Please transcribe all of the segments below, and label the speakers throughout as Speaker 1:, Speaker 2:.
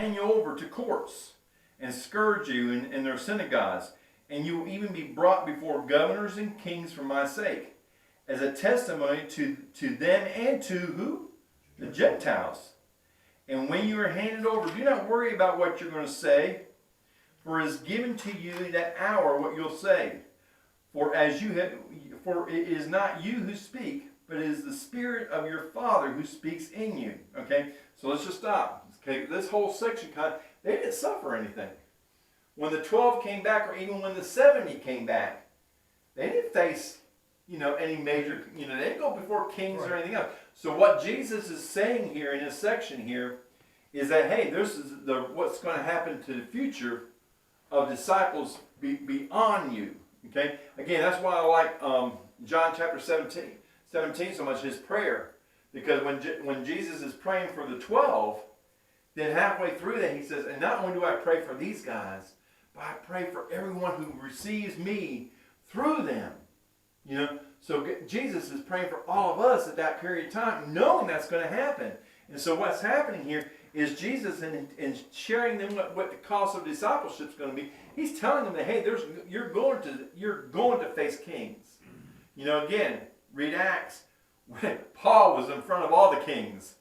Speaker 1: hand you over to courts and scourge you in their synagogues, and you will even be brought before governors and kings for my sake, as a testimony to them and to who? The Gentiles. And when you are handed over, do not worry about what you're going to say, for it is given to you that hour what you'll say. For it is not you who speak, but it is the Spirit of your Father who speaks in you. Okay, so let's just stop. Okay, this whole section, they didn't suffer anything. When the 12 came back, or even when the 70 came back, they didn't face, any major, they didn't go before kings or anything else. So what Jesus is saying here in this section here is that, hey, this is what's going to happen to the future of disciples beyond you. Okay, again, that's why I like John chapter 17 so much, his prayer, because when Jesus is praying for the 12, then halfway through that he says, and not only do I pray for these guys, but I pray for everyone who receives me through them. So Jesus is praying for all of us at that period of time, knowing that's going to happen. And so what's happening here is Jesus, in sharing them what the cost of discipleship is going to be, he's telling them that, hey, you're going to face kings. Again, read Acts. Paul was in front of all the kings,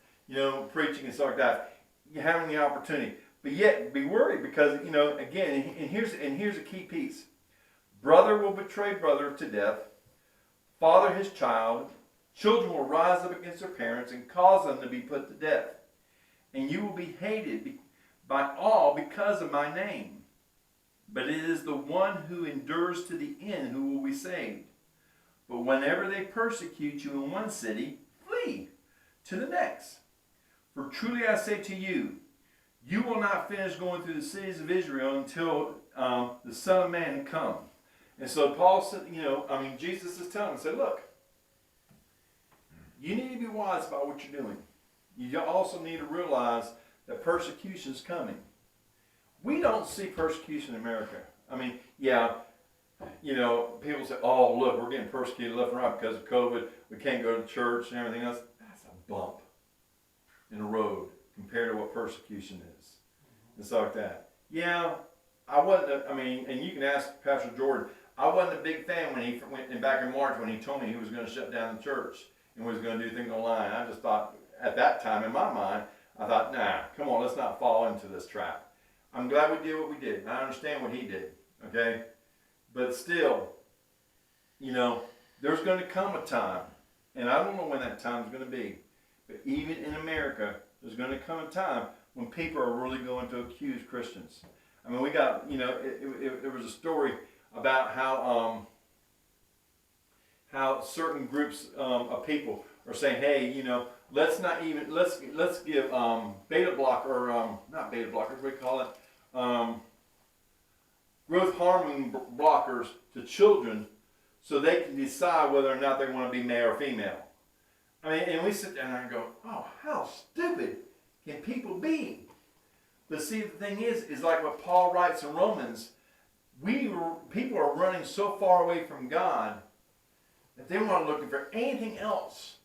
Speaker 1: preaching and stuff like that. You're having the opportunity. But yet, be worried because, again, and here's a key piece. Brother will betray brother to death. Father his child. Children will rise up against their parents and cause them to be put to death. And you will be hated by all because of my name. But it is the one who endures to the end who will be saved. But whenever they persecute you in one city, flee to the next. For truly I say to you, you will not finish going through the cities of Israel until the Son of Man come. And so Paul said, Jesus is telling him, said, look, you need to be wise about what you're doing. You also need to realize that persecution is coming. We don't see persecution in America. People say, oh, look, we're getting persecuted left and right because of COVID. We can't go to church and everything else. That's a bump in the road compared to what persecution is. And stuff like that. Yeah, I wasn't, and you can ask Pastor Jordan, I wasn't a big fan when he went back in March when he told me he was going to shut down the church and was going to do things online. I just thought, at that time in my mind, I thought, nah, come on, let's not fall into this trap. I'm glad we did what we did. I understand what he did, okay? But still, there's going to come a time, and I don't know when that time is going to be, but even in America, there's going to come a time when people are really going to accuse Christians. We got, there was a story about how certain groups of people are saying, hey, let's give beta blocker, or not beta blockers, we call it growth hormone blockers to children so they can decide whether or not they want to be male or female. And we sit there and go, oh, how stupid can people be? But see, the thing is like what Paul writes in Romans, people are running so far away from God that they want to looking for anything else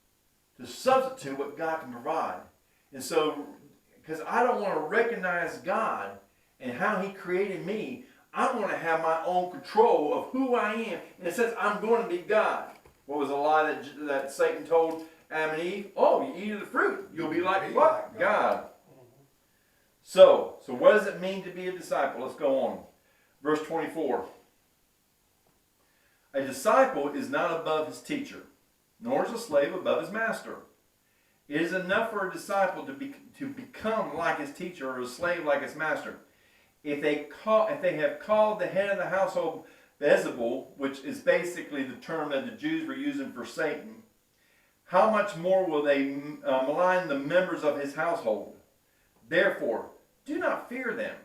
Speaker 1: to substitute what God can provide. And so, because I don't want to recognize God and how he created me, I want to have my own control of who I am. And it says I'm going to be God. What was the lie that Satan told Adam and Eve? Oh, you eat of the fruit, you'll be like what? God. So what does it mean to be a disciple? Let's go on. Verse 24. A disciple is not above his teacher, nor is a slave above his master. It is enough for a disciple to become like his teacher, or a slave like his master. If they have called the head of the household Beelzebul, which is basically the term that the Jews were using for Satan, how much more will they malign the members of his household? Therefore, do not fear them.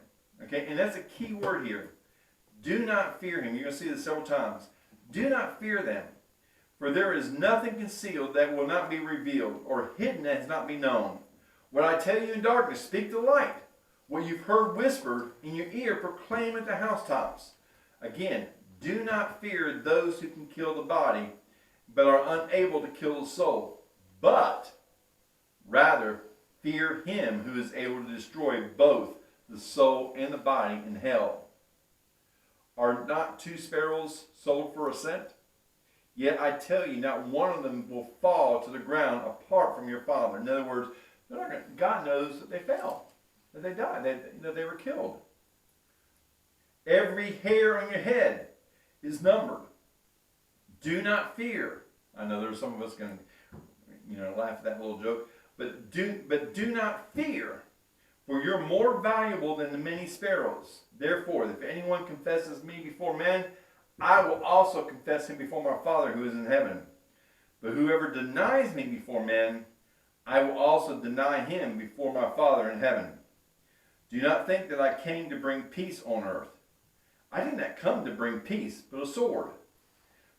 Speaker 1: Okay, and that's a key word here. Do not fear him. You're going to see this several times. Do not fear them. For there is nothing concealed that will not be revealed, or hidden that has not been known. What I tell you in darkness, speak the light. What you've heard whispered in your ear, proclaim at the housetops. Again, do not fear those who can kill the body, but are unable to kill the soul. But rather fear him who is able to destroy both the soul and the body in hell. Are not 2 sparrows sold for a cent? Yet I tell you, not one of them will fall to the ground apart from your Father. In other words, God knows that they fell, that they died, that they were killed. Every hair on your head is numbered. Do not fear. I know there's some of us going to laugh at that little joke, but do not fear, for you're more valuable than the many sparrows. Therefore, if anyone confesses me before men, I will also confess him before my Father who is in heaven. But whoever denies me before men, I will also deny him before my Father in heaven. Do not think that I came to bring peace on earth. I did not come to bring peace, but a sword.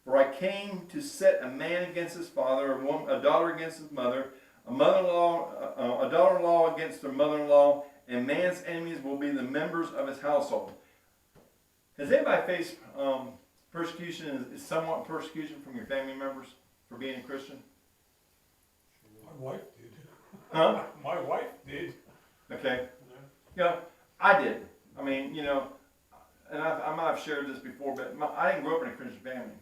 Speaker 1: For I came to set a man against his father, a daughter against his mother, a daughter-in-law against her mother-in-law, and man's enemies will be the members of his household. Has anybody faced persecution, somewhat persecution from your family members for being a Christian?
Speaker 2: My wife did.
Speaker 1: Huh?
Speaker 2: My wife did.
Speaker 1: Okay. Yeah, I did. I mean, and I might have shared this before, but I didn't grow up in a Christian family.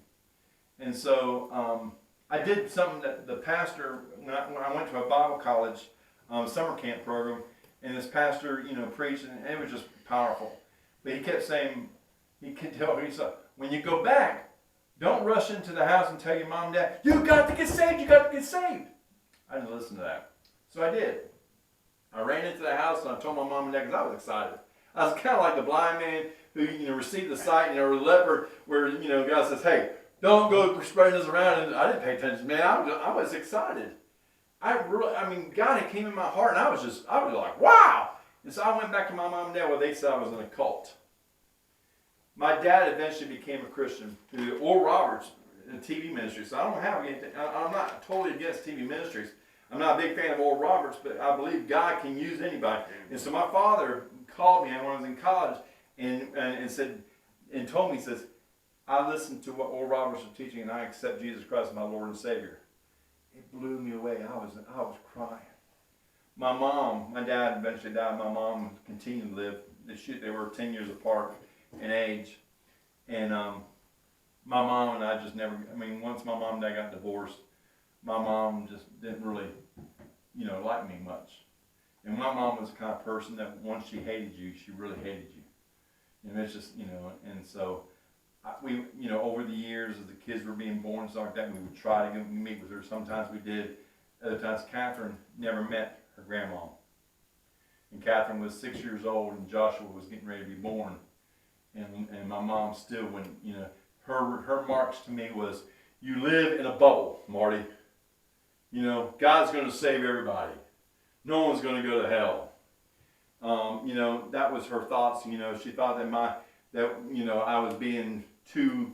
Speaker 1: And so I did something that the pastor, when I went to a Bible college summer camp program, and this pastor, preached, and it was just powerful. But he kept saying, he said, when you go back, don't rush into the house and tell your mom and dad, you got to get saved, you got to get saved. I didn't listen to that. So I did. I ran into the house and I told my mom and dad, because I was excited. I was kind of like the blind man who, received the sight, or the leper, where, God says, hey, don't go spreading this around. And I didn't pay attention, man. I was excited. God had came in my heart, and I was like, wow. And so I went back to my mom and dad. Well, they said I was in a cult. My dad eventually became a Christian through Oral Roberts in TV ministry. So I don't have anything. I'm not totally against TV ministries. I'm not a big fan of Oral Roberts, but I believe God can use anybody. And so my father called me when I was in college and said, and told me, he says, I listened to what Oral Roberts was teaching, and I accept Jesus Christ as my Lord and Savior. It blew me away. I was crying. My dad eventually died. My mom continued to live. They were 10 years apart in age. And my mom and I just never, once my mom and dad got divorced, my mom just didn't really, like me much. And my mom was the kind of person that once she hated you, she really hated you. And it's just, and so we, over the years as the kids were being born and stuff like that, we would try to go meet with her. Sometimes we did. Other times Catherine never met her grandma. And Catherine was 6 years old and Joshua was getting ready to be born. And my mom still, her marks to me was, you live in a bubble, Marty. God's going to save everybody. No one's going to go to hell. That was her thoughts. She thought that I was being too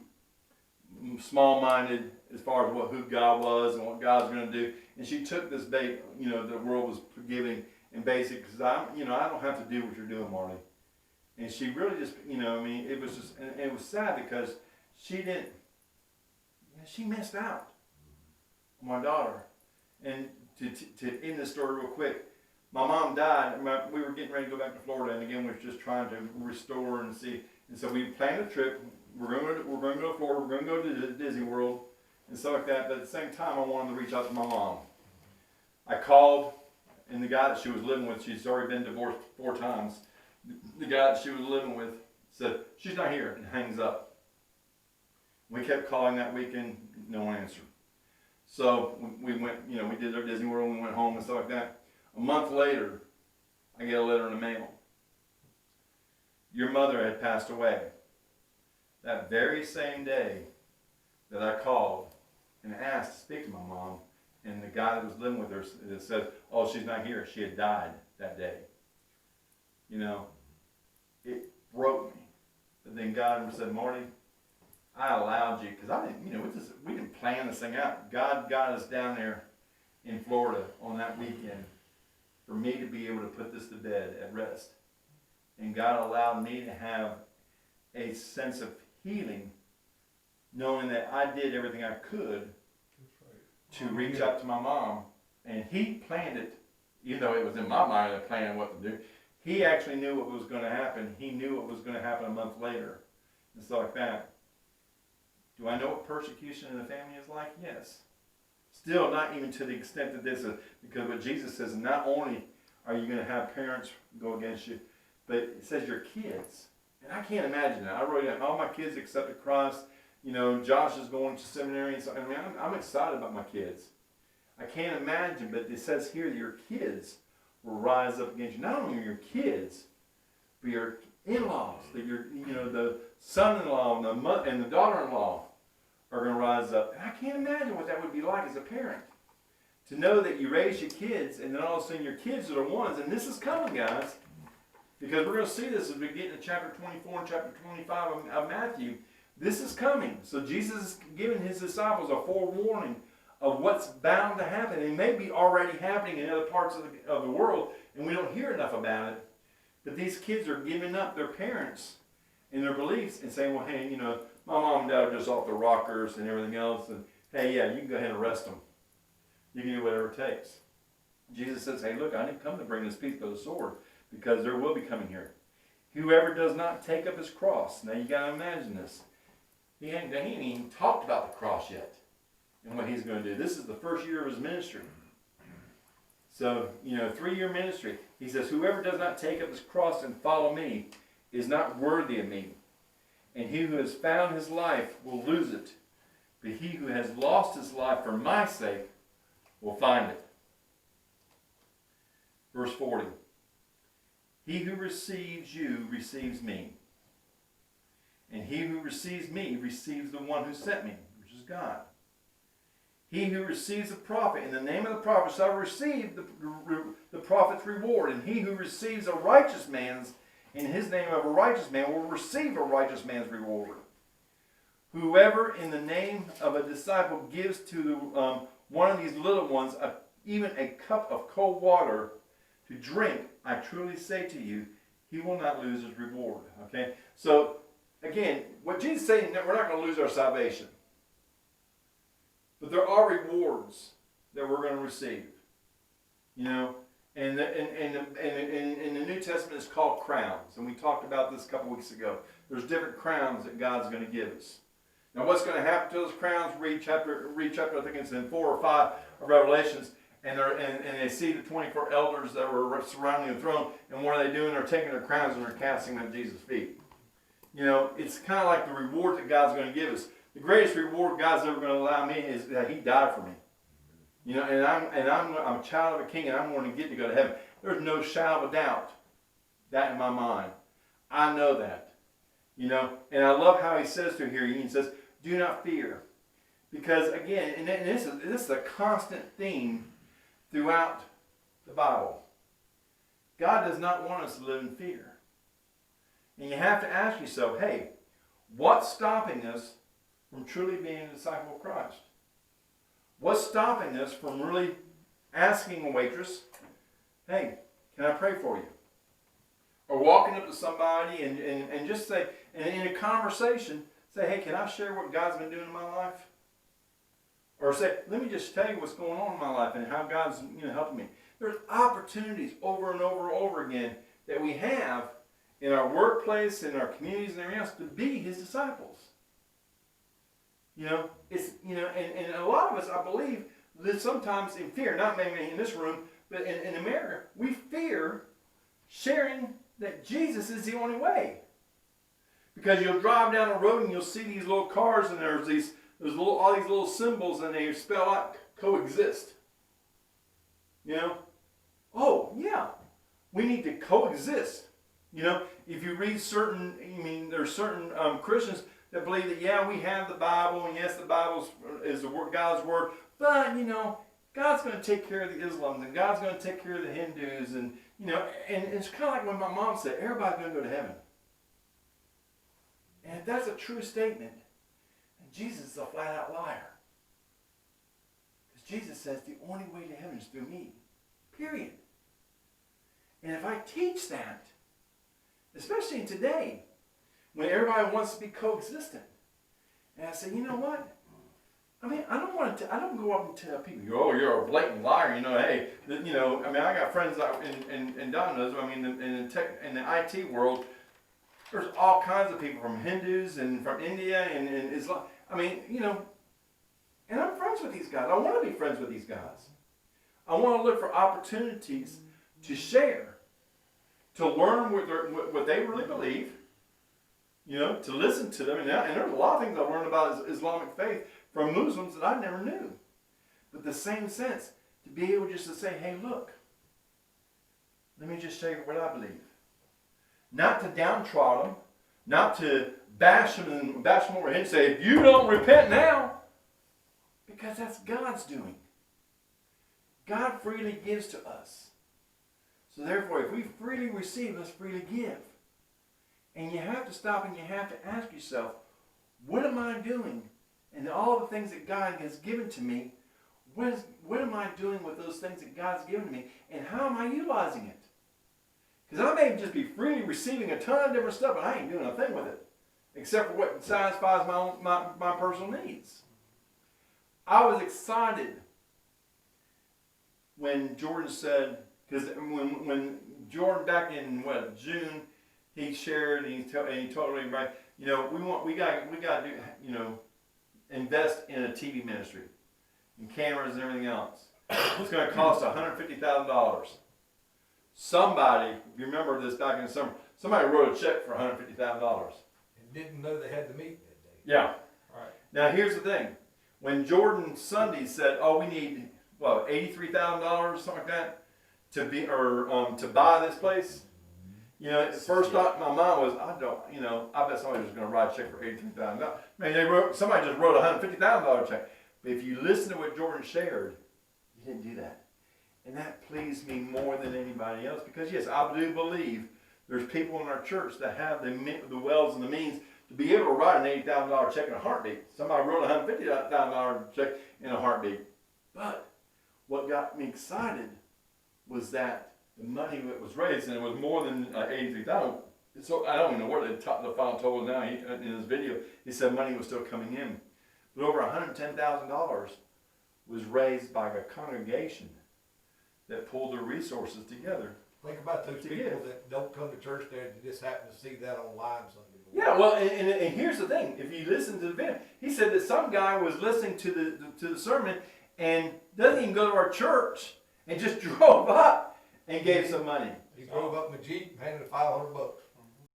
Speaker 1: small-minded as far as who God was and what God's going to do. And she took this bait, the world was giving, and basically, because I don't have to do what you're doing, Marty. And she really just, it was just, and it was sad because she missed out on my daughter. And to end this story real quick, my mom died. We were getting ready to go back to Florida, and again, we were just trying to restore and see. And so we planned a trip. We're going to go to Florida. We're going to go to Disney World and stuff like that. But at the same time, I wanted to reach out to my mom. I called, and the guy that she was living with, she's already been divorced 4 times. The guy that she was living with said, she's not here, and hangs up. We kept calling that weekend, no one answered. So we went, we did our Disney World, and we went home and stuff like that. A month later, I get a letter in the mail. Your mother had passed away. That very same day that I called and asked to speak to my mom, and the guy that was living with her said, oh, she's not here. She had died that day. It broke me. But then God said, Marty, I allowed you, because I didn't, we didn't plan this thing out. God got us down there in Florida on that weekend for me to be able to put this to bed at rest. And God allowed me to have a sense of healing, knowing that I did everything I could to reach out to my mom. And he planned it, even though it was in my mind to plan what to do. he actually knew what was going to happen. He knew what was going to happen a month later. And stuff like that. Do I know what persecution in the family is like? Yes. Still not even to the extent that this is, because what Jesus says, not only are you going to have parents go against you, but it says your kids. And I can't imagine that. I wrote down all my kids accepted Christ. You know, Josh is going to seminary. And so, I mean, I'm excited about my kids. I can't imagine, but it says here that your kids will rise up against you. Not only your kids, but your in-laws, that your, you know, the son-in-law and the daughter-in-law are going to rise up. And I can't imagine what that would be like as a parent. To know that you raise your kids, and then all of a sudden your kids are the ones, and this is coming, guys, because we're going to see this as we get into chapter 24 and chapter 25 of Matthew. This is coming. So Jesus is giving his disciples a forewarning of what's bound to happen. It may be already happening in other parts of the world, and we don't hear enough about it. But these kids are giving up their parents and their beliefs and saying, well, hey, you know, my mom and dad are just off the rockers and everything else, and hey, yeah, you can go ahead and arrest them. You can do whatever it takes. Jesus says, hey, look, I didn't come to bring this peace but a sword, because there will be coming here. Whoever does not take up his cross. Now you got to imagine this. He ain't even talked about the cross yet and what he's going to do. This is the first year of his ministry. So, you know, 3-year ministry. He says, whoever does not take up his cross and follow me is not worthy of me. And he who has found his life will lose it. But he who has lost his life for my sake will find it. Verse 40. He who receives you receives me. And he who receives me receives the one who sent me, which is God. He who receives a prophet in the name of the prophet shall receive the prophet's reward. And he who receives a righteous man's in his name of a righteous man will receive a righteous man's reward. Whoever in the name of a disciple gives to one of these little ones even a cup of cold water to drink, I truly say to you, he will not lose his reward. Okay? So, again, what Jesus is saying, that we're not going to lose our salvation. But there are rewards that we're going to receive. You know? And in the New Testament, it's called crowns. And we talked about this a couple weeks ago. There's different crowns that God's going to give us. Now, what's going to happen to those crowns? Read chapter. I think it's in 4 or 5 of Revelations, and they see the 24 elders that were surrounding the throne. And what are they doing? They're taking their crowns and they're casting them at Jesus' feet. You know, it's kind of like the reward that God's going to give us. The greatest reward God's ever going to allow me is that He died for me. You know, and I'm a child of a king, and I'm going to get to go to heaven. There's no shadow of a doubt that in my mind. I know that. You know, and I love how he says to here. He says, "Do not fear," because again, and this is a constant theme throughout the Bible. God does not want us to live in fear, and you have to ask yourself, hey, what's stopping us from truly being a disciple of Christ? What's stopping us from really asking a waitress, hey, can I pray for you? Or walking up to somebody and just say, and in a conversation, say, hey, can I share what God's been doing in my life? Or say, let me just tell you what's going on in my life and how God's helping me. There's opportunities over and over and over again that we have in our workplace, in our communities and everything else to be His disciples. You know, it's, and a lot of us, I believe, live sometimes in fear, not maybe in this room, but in America, we fear sharing that Jesus is the only way. Because you'll drive down the road and you'll see these little cars and there's all these little symbols and they spell out coexist. You know? Oh, yeah. We need to coexist. You know, if you read there's certain Christians that believe that, yeah, we have the Bible, and yes, the Bible is God's Word, but, God's going to take care of the Islams, and God's going to take care of the Hindus, and, and it's kind of like when my mom said, everybody's going to go to heaven. And if that's a true statement, then Jesus is a flat-out liar. Because Jesus says the only way to heaven is through me, period. And if I teach that, especially in today, when everybody wants to be coexistent, and I say, you know what? I mean, I don't want to. I don't go up and tell people, "Oh, you're a blatant liar." You know, hey, I mean, I got friends out in Don knows. I mean, in the IT world, there's all kinds of people from Hindus and from India and Islam. I mean, and I'm friends with these guys. I want to be friends with these guys. I want to look for opportunities to share, to learn what they really believe. To listen to them, and there's a lot of things I learned about Islamic faith from Muslims that I never knew. But the same sense, to be able just to say, hey, look, let me just show you what I believe. Not to downtrod them, not to bash them over the head and say, if you don't repent now, because that's God's doing. God freely gives to us. So therefore, if we freely receive, let's freely give. And you have to stop and you have to ask yourself, what am I doing? And all the things that God has given to me, what am I doing with those things that God's given to me? And how am I utilizing it? Because I may just be freely receiving a ton of different stuff, but I ain't doing a thing with it. Except for what satisfies my personal needs. I was excited when Jordan said, because when Jordan back in June, he shared and he told everybody, we got to do, invest in a TV ministry and cameras and everything else. It's going to cost $150,000. Somebody, if you remember this back in the summer, somebody wrote a check for $150,000.
Speaker 2: And didn't know they had the meeting that day.
Speaker 1: Yeah.
Speaker 2: Right.
Speaker 1: Now here's the thing. When Jordan Sunday said, we need, $83,000, something like that, to buy this place, the first thought in my mind was, I bet somebody was going to write a check for $83,000. I mean, somebody just wrote a $150,000 check. But if you listen to what Jordan shared, he didn't do that. And that pleased me more than anybody else. Because yes, I do believe there's people in our church that have the wells and the means to be able to write an $80,000 check in a heartbeat. Somebody wrote a $150,000 check in a heartbeat. But what got me excited was that the money that was raised, and it was more than $83,000. So I don't even know what the final total was now. In his video, he said money was still coming in, but over $110,000 was raised by a congregation that pulled their resources together.
Speaker 2: Think about those people that don't come to church there and just happen to see that online Sunday morning.
Speaker 1: Yeah, well, and here's the thing: if you listen to the video, he said that some guy was listening to the sermon and doesn't even go to our church and just drove up and gave some money.
Speaker 2: He drove up in a Jeep and handed $500.